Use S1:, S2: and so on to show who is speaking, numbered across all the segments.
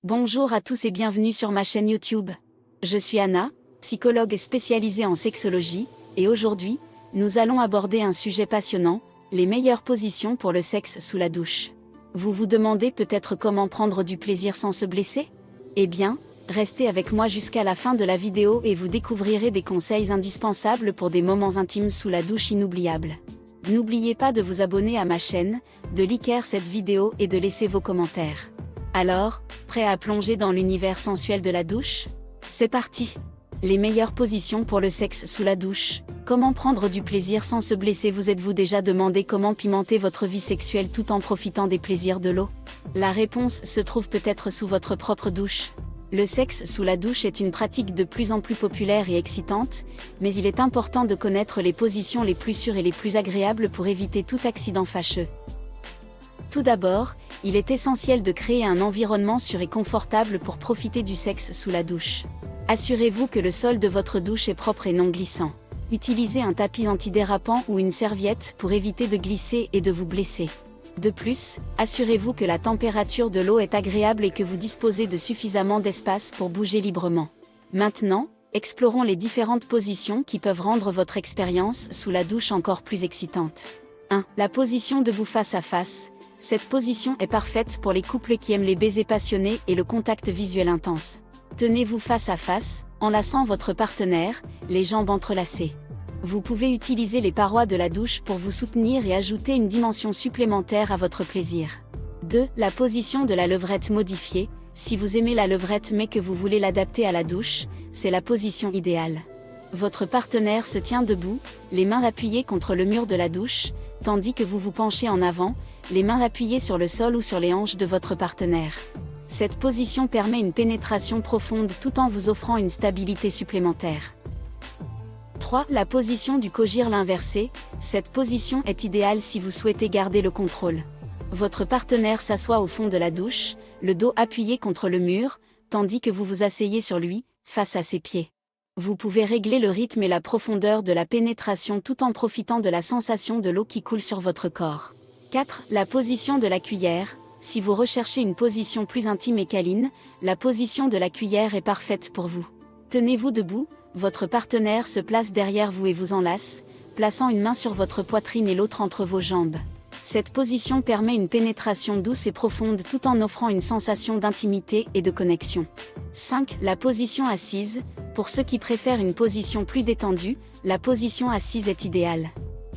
S1: Bonjour à tous et bienvenue sur ma chaîne YouTube. Je suis Anna, psychologue spécialisée en sexologie, et aujourd'hui, nous allons aborder un sujet passionnant, les meilleures positions pour le sexe sous la douche. Vous vous demandez peut-être comment prendre du plaisir sans se blesser? Eh bien, restez avec moi jusqu'à la fin de la vidéo et vous découvrirez des conseils indispensables pour des moments intimes sous la douche inoubliables. N'oubliez pas de vous abonner à ma chaîne, de liker cette vidéo et de laisser vos commentaires. Alors, prêt à plonger dans l'univers sensuel de la douche? C'est parti! Les meilleures positions pour le sexe sous la douche. Comment prendre du plaisir sans se blesser? Vous êtes-vous déjà demandé comment pimenter votre vie sexuelle tout en profitant des plaisirs de l'eau? La réponse se trouve peut-être sous votre propre douche. Le sexe sous la douche est une pratique de plus en plus populaire et excitante, mais il est important de connaître les positions les plus sûres et les plus agréables pour éviter tout accident fâcheux. Tout d'abord, il est essentiel de créer un environnement sûr et confortable pour profiter du sexe sous la douche. Assurez-vous que le sol de votre douche est propre et non glissant. Utilisez un tapis antidérapant ou une serviette pour éviter de glisser et de vous blesser. De plus, assurez-vous que la température de l'eau est agréable et que vous disposez de suffisamment d'espace pour bouger librement. Maintenant, explorons les différentes positions qui peuvent rendre votre expérience sous la douche encore plus excitante. 1. La position debout face à face. Cette position est parfaite pour les couples qui aiment les baisers passionnés et le contact visuel intense. Tenez-vous face à face, enlaçant votre partenaire, les jambes entrelacées. Vous pouvez utiliser les parois de la douche pour vous soutenir et ajouter une dimension supplémentaire à votre plaisir. 2. La position de la levrette modifiée. Si vous aimez la levrette mais que vous voulez l'adapter à la douche, c'est la position idéale. Votre partenaire se tient debout, les mains appuyées contre le mur de la douche, tandis que vous vous penchez en avant, les mains appuyées sur le sol ou sur les hanches de votre partenaire. Cette position permet une pénétration profonde tout en vous offrant une stabilité supplémentaire. 3. La position du cogirle inversé. Cette position est idéale si vous souhaitez garder le contrôle. Votre partenaire s'assoit au fond de la douche, le dos appuyé contre le mur, tandis que vous vous asseyez sur lui, face à ses pieds. Vous pouvez régler le rythme et la profondeur de la pénétration tout en profitant de la sensation de l'eau qui coule sur votre corps. 4. La position de la cuillère. Si vous recherchez une position plus intime et câline, la position de la cuillère est parfaite pour vous. Tenez-vous debout, votre partenaire se place derrière vous et vous enlace, plaçant une main sur votre poitrine et l'autre entre vos jambes. Cette position permet une pénétration douce et profonde tout en offrant une sensation d'intimité et de connexion. 5. La position assise. Pour ceux qui préfèrent une position plus détendue, la position assise est idéale.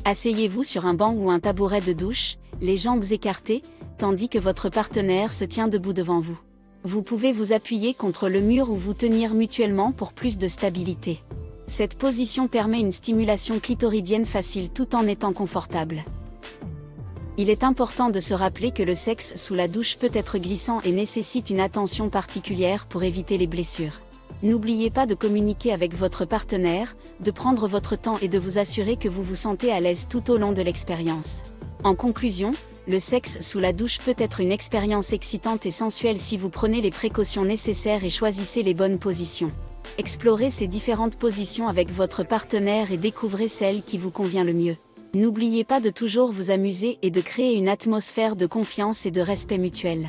S1: Asseyez-vous sur un banc ou un tabouret de douche, les jambes écartées, tandis que votre partenaire se tient debout devant vous. Vous pouvez vous appuyer contre le mur ou vous tenir mutuellement pour plus de stabilité. Cette position permet une stimulation clitoridienne facile tout en étant confortable. Il est important de se rappeler que le sexe sous la douche peut être glissant et nécessite une attention particulière pour éviter les blessures. N'oubliez pas de communiquer avec votre partenaire, de prendre votre temps et de vous assurer que vous vous sentez à l'aise tout au long de l'expérience. En conclusion, le sexe sous la douche peut être une expérience excitante et sensuelle si vous prenez les précautions nécessaires et choisissez les bonnes positions. Explorez ces différentes positions avec votre partenaire et découvrez celle qui vous convient le mieux. N'oubliez pas de toujours vous amuser et de créer une atmosphère de confiance et de respect mutuel.